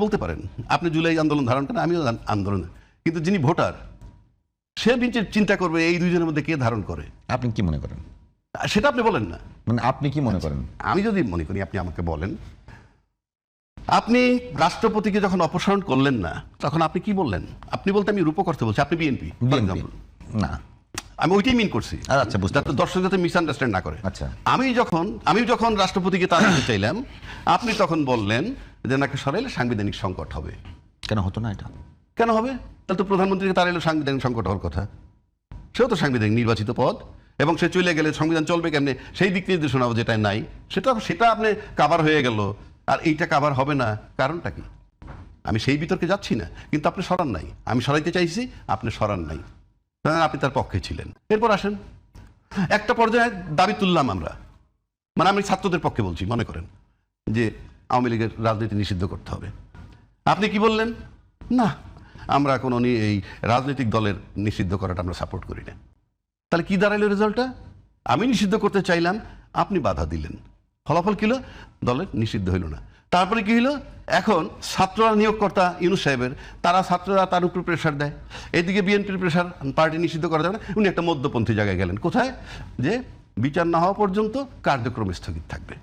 বলতে পারেন, আপনি জুলাই আন্দোলন ধারণ করেন, আমিও আন্দোলন, কিন্তু যিনি ভোটার সে চিন্তা করবে এই দুইজনের মধ্যে কে ধারণ করে। আপনি কি মনে করেন? সেটা আপনি বলেন না, মানে আপনি কি মনে করেন? আমি যদি মনে করি, আপনি আমাকে বলেন, আপনি রাষ্ট্রপতিকে যখন অপসারণ করলেন না তখন আপনি কি বললেন? আপনি বলতে আমি রূপক অর্থে বলছি, আপনি বিএনপি না, আমি ওইটাই মিন করছি, আচ্ছা, বুঝতে যাতে দর্শক যাতে মিসআন্ডারস্ট্যান্ড না করে। আচ্ছা, আমি যখন রাষ্ট্রপতিকে তাড়াতে চাইলাম, আপনি তখন বললেন যে নাকি সরাইলে সাংবিধানিক সংকট হবে। কেন হতো না এটা? কেন হবে? তাহলে তো প্রধানমন্ত্রীকে তাড়াইলে সাংবিধানিক সংকট হওয়ার কথা। সেও তো সাংবিধানিক নির্বাচিত পদ, এবং সে চলে গেলে সংবিধান চলবে কেমনে, সেই দিক নির্দেশনা যেটা নাই সেটা আপনি কাভার হয়ে গেল, আর এইটা কাভার হবে না, কারণটা কি? আমি সেই বিতর্কে যাচ্ছি না, কিন্তু আপনি সরান নাই, আমি সরাইতে চাইছি, আপনি সরান নাই, আপনি তার পক্ষে ছিলেন। এরপর আসেন, একটা পর্যায়ে দাবি তুললাম আমরা, মানে আমি ছাত্রদের পক্ষে বলছি, মনে করেন যে আওয়ামী লীগের রাজনীতি নিষিদ্ধ করতে হবে। আপনি কি বললেন? না, আমরা কোনো এই রাজনৈতিক দলের নিষিদ্ধ করাটা আমরা সাপোর্ট করি না। তাহলে কি দাঁড়াইলো রেজাল্টটা? আমি নিষিদ্ধ করতে চাইলাম, আপনি বাধা দিলেন, ফলাফল কি হলো? দলের নিষিদ্ধ হইল না। তারপরে কি হইল? এখন ছাত্ররা নিয়োগকর্তা ইউনূস সাহেবের, ছাত্ররা তার উপর প্রেশার দেয়, এদিকে বিএনপির প্রেশার, পার্টি নিষিদ্ধ করা যাবে না। উনি একটা মধ্যপন্থী জায়গায় গেলেন, কোথায়? যে বিচার না হওয়া পর্যন্ত কার্যক্রম স্থগিত থাকবে।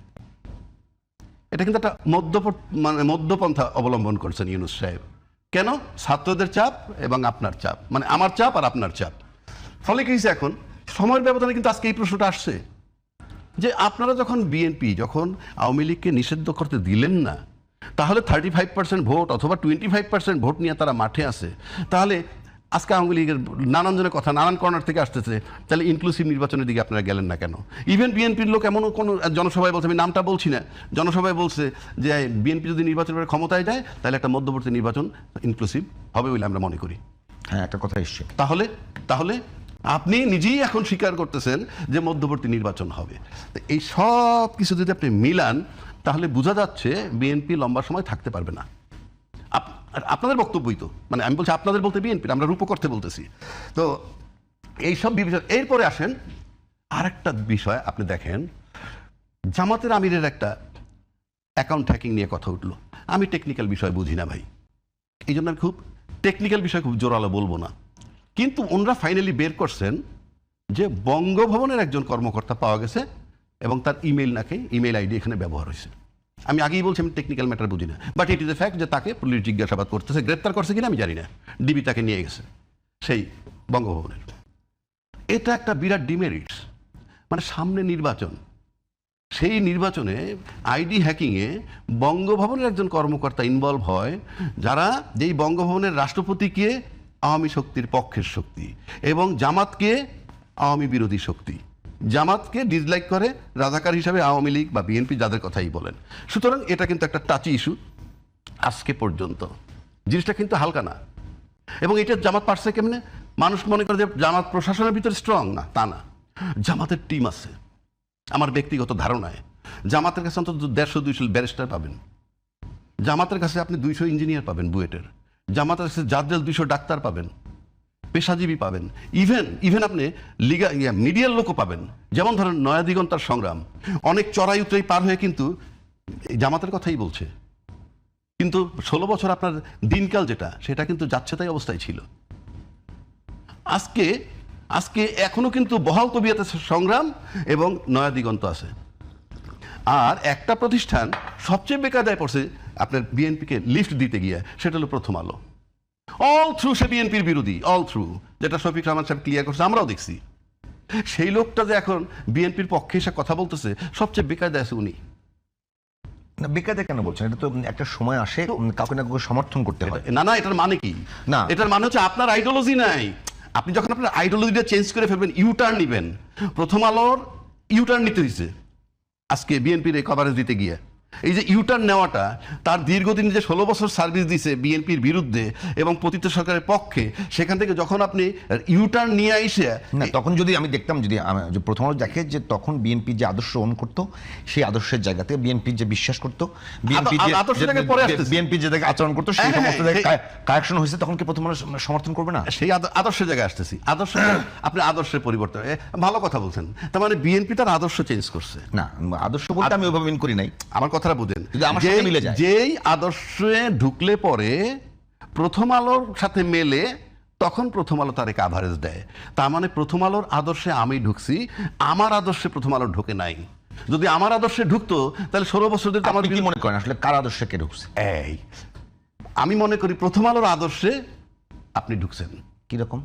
এটা কিন্তু একটা মধ্যপন্থা অবলম্বন করছেন ইউনূস সাহেব। কেন? ছাত্রদের চাপ এবং আপনার চাপ, মানে আমার চাপ আর আপনার চাপ। ফলে কি হয়েছে? এখন সময়ের ব্যবধানে কিন্তু আজকে এই প্রশ্নটা আসছে যে আপনারা যখন বিএনপি যখন আওয়ামী লীগকে নিষিদ্ধ করতে দিলেন না, তাহলে 35% ভোট অথবা 25% ভোট নিয়ে তারা মাঠে আছে, তাহলে আজকে আওয়ামী লীগের নানান জনের কথা নানান কর্নার থেকে আসতেছে, তাহলে ইনক্লুসিভ নির্বাচনের দিকে আপনারা গেলেন না কেন? ইভেন বিএনপির লোক এমনও কোনো জনসভায় বলছে, আমি নামটা বলছি না, জনসভায় বলছে যে বিএনপি যদি নির্বাচনের ক্ষমতায় যায় তাহলে একটা মধ্যবর্তী নির্বাচন ইনক্লুসিভ হবে বলে আমরা মনে করি। হ্যাঁ, একটা কথা এসছে। তাহলে আপনি নিজেই এখন স্বীকার করতেছেন যে মধ্যবর্তী নির্বাচন হবে। এই সব কিছু যদি আপনি মিলান, তাহলে বোঝা যাচ্ছে বিএনপি লম্বা সময় থাকতে পারবে না। আপনাদের বক্তব্যই তো, মানে আমি বলছি আপনাদের বলতে বিএনপির, আমরা রূপক অর্থে বলতেছি। তো এইসব বিষয়, এরপরে আসেন আরেকটা বিষয়, আপনি দেখেন জামাতের আমিরের একটা অ্যাকাউন্ট হ্যাকিং নিয়ে কথা উঠলো। আমি টেকনিক্যাল বিষয় বুঝি না ভাই, এই জন্য আমি খুব টেকনিক্যাল বিষয় খুব জোরালো বলবো না, কিন্তু ওনারা ফাইনালি বের করছেন যে বঙ্গভবনের একজন কর্মকর্তা পাওয়া গেছে এবং তার ইমেইল আইডি এখানে ব্যবহার হয়েছে। আমি আগেই বলছি আমি টেকনিক্যাল ম্যাটার বুঝি না, but it is a fact যে তাকে পুলিশ জিজ্ঞাসাবাদ করতেছে, গ্রেপ্তার করছে কিনা আমি জানি না, ডিবি তাকে নিয়ে গেছে সেই বঙ্গভবনের। এটা একটা বিরাট ডিমেরিটস, মানে সামনে নির্বাচন, সেই নির্বাচনে আইডি হ্যাকিংয়ে বঙ্গভবনের একজন কর্মকর্তা ইনভলভ হয়, যারা যেই বঙ্গভবনের রাষ্ট্রপতিকে আওয়ামী শক্তির পক্ষের শক্তি এবং জামাতকে আওয়ামী বিরোধী শক্তি, জামাতকে ডিসলাইক করে রাজাকার হিসাবে আওয়ামী লীগ বা বিএনপি যাদের কথাই বলেন। সুতরাং এটা কিন্তু একটা টাচি ইস্যু আজকে পর্যন্ত, জিনিসটা কিন্তু হালকা না। এবং এটা জামাত পারছে কেমনে? মানুষ মনে করে যে জামাত প্রশাসনের ভিতরে স্ট্রং, না, তা না, জামাতের টিম আছে। আমার ব্যক্তিগত ধারণায় জামাতের কাছে অন্তত 150-200 ব্যারিস্টার পাবেন, জামাতের কাছে আপনি 200 ইঞ্জিনিয়ার পাবেন বুয়েটের, জামাতের কাছে জাদ্রেল 200 ডাক্তার পাবেন, পেশাজীবী পাবেন, ইভেন আপনি মিডিয়ার লোকও পাবেন। যেমন ধরেন নয়া দিগন্তার সংগ্রাম অনেক চড়াই উতরাই পার হয়ে কিন্তু জামাতের কথাই বলছে, কিন্তু 16 বছর আপনার দিনকাল যেটা, সেটা কিন্তু যাচ্ছে তাই অবস্থায় ছিল। আজকে এখনো কিন্তু বহাল তবিয়তে সংগ্রাম এবং নয়া দিগন্ত আছে। আর একটা প্রতিষ্ঠান সবচেয়ে বেকায়দায় পড়ছে আপনার বিএনপিকে লিফট দিতে গিয়ে, সেটা হলো প্রথম আলো। অল থ্রু সে বিএনপির বিরোধী, অল থ্রু, যেটা শফিক রহমান সাহেব ক্লিয়ার করছে, আমরাও দেখছি। সেই লোকটা যে এখন বিএনপির পক্ষে এসে কথা বলতেছে, সবচেয়ে বেকায়দায় আছে উনি। না, বেকায়দা কেন বলছেন? এটা তো একটা সময় আসে কাউকে না কাউকে সমর্থন করতে হয়। না, এটার মানে কি? না, এটার মানে হচ্ছে আপনার আইডিওলজি নাই। আপনি যখন আপনার আইডিওলজিটা চেঞ্জ করে ফেলবেন, ইউটার্ন নিবেন। প্রথম আলোর ইউটার্ন নিতে হয়েছে আজকে বিএনপির এই কভারেজ দিতে গিয়ে। এই যে ইউটার্ন নেওয়াটা, তার দীর্ঘদিন যে 16 বছর সার্ভিস দিয়েছে বিএনপির বিরুদ্ধে এবং পতিত সরকারের পক্ষে, সেখান থেকে যখন আপনি ইউটার্ন নিয়ে আইসে, না, তখন যদি আমি দেখতাম, যদি প্রথম আলো দেখে যে তখন বিএনপি যে আদর্শ ওন করতো, সেই আদর্শের জায়গাতে বিএনপি যে বিশ্বাস করতো, বিএনপি যে আচরণ করতো, সেই সমস্ত কারেকশন হয়েছে, তখন কি প্রথম আলো সমর্থন করবে না? সেই আদর্শের জায়গায় আসতেছি। আপনি আদর্শের পরিবর্তন, ভালো কথা বলছেন। তার মানে বিএনপি তার আদর্শ চেঞ্জ করছে। না, আদর্শ বলতে আমি ওইভাবে মিন করি নাই। আমার কথা কথাটা বুঝেন, যদি আমার সাথে মিলে যায়। যেই আদর্শে ঢুকলে পরে প্রথম আলোর সাথে মেলে, তখন প্রথম আলো তার কাভারেজ দেয়। তার মানে প্রথম আলোর আদর্শে আমি ঢুকছি, আমার আদর্শে প্রথম আলো ঢুকে নাই। যদি আমার আদর্শে ঢুকতো তাহলে 16 বছর ধরে আমার আপনি কি মনে করেন আসলে কার আদর্শে কে ঢুকছে? এই আমি মনে করি প্রথম আলোর আদর্শে আপনি ঢুকছেন। কিরকম?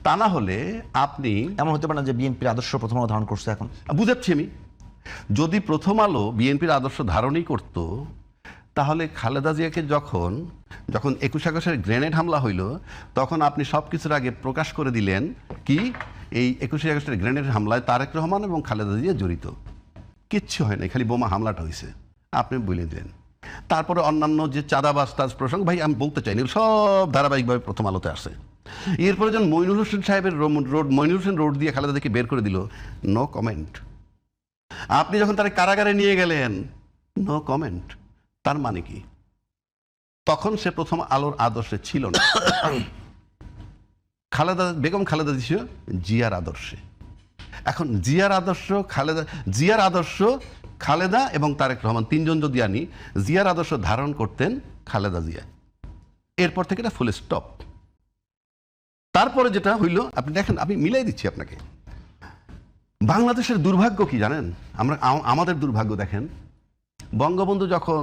তা না হলে আপনি এমন হতে পারে না যে বিএনপির আদর্শ প্রথম আলো ধারণ করছে এখন? বুঝাচ্ছি আমি, যদি প্রথম আলো বিএনপির আদর্শ ধারণই করত, তাহলে খালেদা জিয়াকে যখন 21 আগস্টের গ্রেনেড হামলা হইল, তখন আপনি সব কিছুর আগে প্রকাশ করে দিলেন কি এই 21 আগস্টের গ্রেনেড হামলায় তারেক রহমান এবং খালেদা জিয়া জড়িত। কিচ্ছু হয় নাই, খালি বোমা হামলাটা হয়েছে, আপনি বলে দিলেন। তারপরে অন্যান্য যে চাঁদাবাজ তাজ প্রসঙ্গ, ভাই আমি বলতে চাইনি, সব ধারাবাহিকভাবে প্রথম আলোতে আসে। এরপরে যখন মইনুল হোসেন সাহেবের মইনুল হোসেন রোড দিয়ে খালেদাকে বের করে দিল, নো কমেন্ট। আপনি যখন তার কারাগারে নিয়ে গেলেন, নো কমেন্ট। তার মানে কি? তখন সে প্রথম আলোর আদর্শে ছিল না। বেগম খালেদা ছিল জিয়ার আদর্শে। এখন জিয়ার আদর্শ খালেদা এবং তারেক রহমান তিনজন যদি আনি, জিয়ার আদর্শ ধারণ করতেন খালেদা জিয়া। এরপর থেকে এটা ফুল স্টপ। তারপরে যেটা হইল, আপনি দেখেন, আমি মিলাই দিচ্ছি আপনাকে। বাংলাদেশের দুর্ভাগ্য কি জানেন? আমাদের দুর্ভাগ্য দেখেন, বঙ্গবন্ধু যখন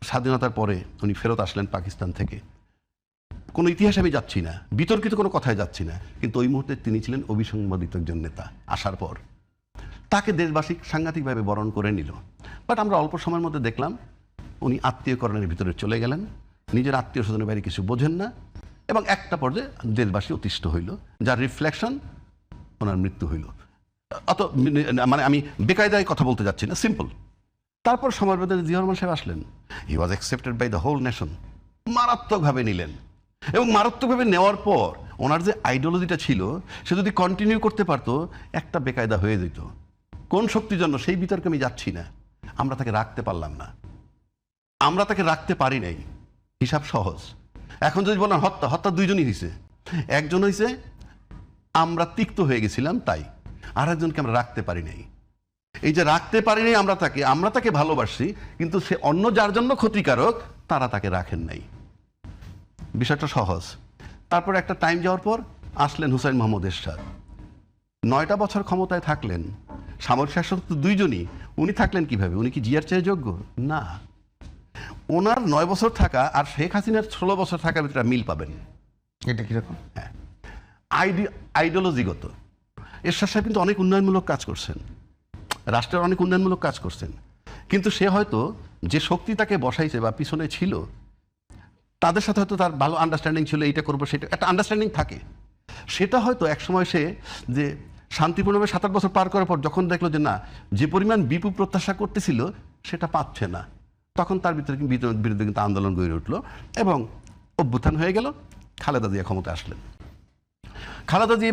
স্বাধীনতার পরে উনি ফেরত আসলেন পাকিস্তান থেকে, কোনো ইতিহাসে আমি যাচ্ছি না, বিতর্কিত কোনো কথায় যাচ্ছি না, কিন্তু ওই মুহূর্তে তিনি ছিলেন অবিসংবাদিত একজন নেতা। আসার পর তাকে দেশবাসী সাংঘাতিকভাবে বরণ করে নিল। বাট আমরা অল্প সময়ের মধ্যে দেখলাম উনি আত্মীয়করণের ভিতরে চলে গেলেন, নিজের আত্মীয় স্বজনের বাইরে কিছু বোঝেন না, এবং একটা পর্যায়ে দেশবাসী অতিষ্ঠ হইল, যার রিফ্লেকশন ওনার মৃত্যু হইল। মানে আমি বেকায়দায় কথা বলতে যাচ্ছি না, সিম্পল। তারপর সময়ের মধ্যে জিয়া রহমান সাহেব আসলেন, he was accepted by the whole nation. মারাত্মকভাবে নিলেন, এবং মারাত্মকভাবে নেওয়ার পর ওনার যে আইডিওলজিটা ছিল, সে যদি কন্টিনিউ করতে পারতো, একটা বেকায়দা হয়ে যেত। কোন শক্তির জন্য সেই বিতর্কে আমি যাচ্ছি না, আমরা তাকে রাখতে পারলাম না, আমরা তাকে রাখতে পারি নাই। হিসাব সহজ। এখন যদি বলেন হত্যা দুইজনই হয়েছে, একজন হয়েছে আমরা তিক্ত হয়ে গেছিলাম তাই, আর একজনকে আমরা রাখতে পারি নাই। এই যে রাখতে পারি নাই আমরা তাকে ভালোবাসি, কিন্তু সে অন্য যার জন্য ক্ষতিকারক, তারা তাকে রাখেন নাই। বিষয়টা সহজ। তারপর একটা টাইম যাওয়ার পর আসলেন হুসাইন মোহাম্মদ এরশাদ। 9টা বছর ক্ষমতায় থাকলেন, সামরিক শাসক তো দুইজনই। উনি থাকলেন কিভাবে? উনি কি জিয়ার চেয়ে যোগ্য? না। ওনার 9 বছর থাকা আর শেখ হাসিনার 16 বছর থাকার ভিতরে মিল পাবেন। এটা কিরকম? হ্যাঁ, আইডিওলজিগত। এরশাদ সাহেব কিন্তু অনেক উন্নয়নমূলক কাজ করছেন, রাষ্ট্রের অনেক উন্নয়নমূলক কাজ করছেন, কিন্তু সে হয়তো যে শক্তি তাকে বসাইছে বা পিছনে ছিল, তাদের সাথে হয়তো তার ভালো আন্ডারস্ট্যান্ডিং ছিল, এইটা করবো সেটা, একটা আন্ডারস্ট্যান্ডিং থাকে। সেটা হয়তো একসময় সে যে শান্তিপূর্ণভাবে 7-8 বছর পার করার পর যখন দেখলো যে না, যে পরিমাণ বিপুল প্রত্যাশা করতেছিল সেটা পাচ্ছে না, তখন তার বিরুদ্ধে কিন্তু আন্দোলন গড়ে উঠলো এবং অভ্যুত্থান হয়ে গেল। খালেদা জিয়া ক্ষমতা আসলেন।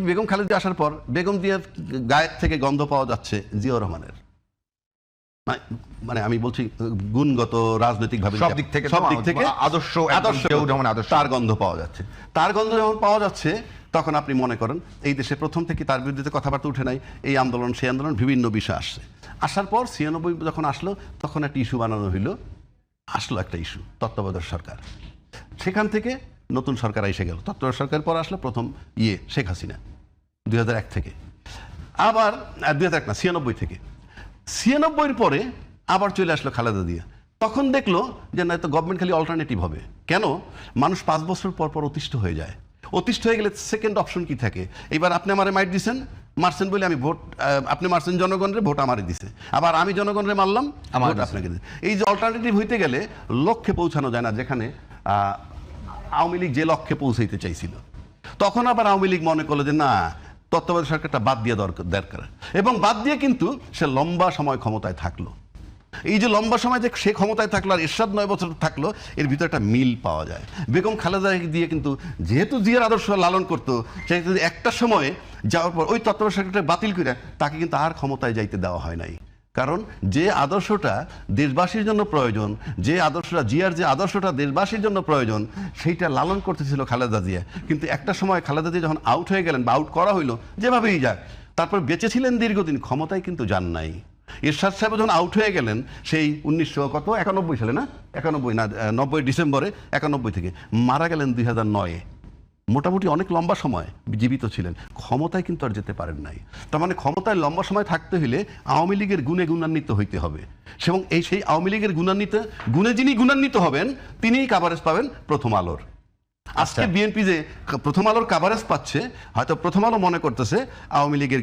বেগম খালেদা আসার পর বেগম জিয়ার গায়ের থেকে গন্ধ পাওয়া যাচ্ছে জিয়াউর রহমানের, মানে আমি বলছি গুণগত, রাজনৈতিকভাবে সব দিক থেকে আদর্শ তার গন্ধ পাওয়া যাচ্ছে। তার গন্ধ যখন পাওয়া যাচ্ছে, তখন আপনি মনে করেন এই দেশে প্রথম থেকে তার বিরুদ্ধে কথাবার্তা উঠে নাই, এই আন্দোলন সেই আন্দোলন, বিভিন্ন বিষয় আসছে। আসার পর 96 যখন আসলো, তখন একটা ইস্যু বানানো হইলো, আসলো একটা ইস্যু, তত্ত্বাবধায়ক সরকার। সেখান থেকে নতুন সরকার এসে গেল। তত্ত্বাবধায়ক সরকার পর আসলো প্রথম শেখ হাসিনা 2001 থেকে, আবার 2001 না 96 থেকে। 96-র পরে আবার চলে আসলো খালেদা জিয়া। তখন দেখলো যে না, তো গভর্নমেন্ট খালি অল্টারনেটিভ হবে। কেন? মানুষ 5 বছর পর পর অতিষ্ঠ হয়ে যায়। অতিষ্ঠ হয়ে গেলে সেকেন্ড অপশন কি থাকে? এবার আপনি আমারে মাইট দিচ্ছেন, মারছেন বলে আমি ভোট, আপনি মারছেন জনগণের, ভোট আমারে দিছে, আবার আমি জনগণের মারলাম, ভোট আপনাকে দিছে। এই যে অল্টারনেটিভ হইতে গেলে লক্ষ্যে পৌঁছানো যায় না, যেখানে আওয়ামী লীগ যে লক্ষ্যে পৌঁছাইতে চাইছিল, তখন আবার আওয়ামী লীগ মনে করলো যে না, তত্ত্বাবধায়ক সরকারটা বাদ দিয়ে দরকার, এবং বাদ দিয়ে কিন্তু সে লম্বা সময় ক্ষমতায় থাকলো। এই যে লম্বা সময় যে সে ক্ষমতায় থাকলো আর এরশাদ 9 বছর থাকলো, এর ভিতরে একটা মিল পাওয়া যায়। বেগম খালেদা দিয়ে কিন্তু যেহেতু জিয়ার আদর্শ লালন করতো, সে একটা সময় যাওয়ার পর ওই তত্ত্বাবধায়ক সরকারটা বাতিল করে তাকে কিন্তু আর ক্ষমতায় যাইতে দেওয়া হয় নাই। কারণ যে আদর্শটা দেশবাসীর জন্য প্রয়োজন, যে আদর্শটা দেশবাসীর জন্য প্রয়োজন, সেইটা লালন করতেছিল খালেদা জিয়া। কিন্তু একটা সময় খালেদা জিয়া যখন আউট হয়ে গেলেন বা আউট করা হইলো, যেভাবেই যাক, তারপর বেঁচে ছিলেন দীর্ঘদিন, ক্ষমতায় কিন্তু যান নাই। এরশাদ সাহেব যখন আউট হয়ে গেলেন সেই 1991 সালে না 90 ডিসেম্বরে 91 থেকে মারা গেলেন 2009-এ, মোটামুটি অনেক লম্বা সময় জীবিত ছিলেন, ক্ষমতায় কিন্তু আর যেতে পারেন নাই। তার মানে ক্ষমতায় লম্বা সময় থাকতে হলে আওয়ামী লীগের গুণে গুণান্বিত হইতে হবে, এবং সেই আওয়ামী লীগের গুণে যিনি গুণান্বিত হবেন তিনিই কাভারেজ পাবেন প্রথম আলোর। আজকে বিএনপি যে প্রথম আলোর কাভারেজ পাচ্ছে, হয়তো প্রথম আলো মনে করতেছে আওয়ামী লীগের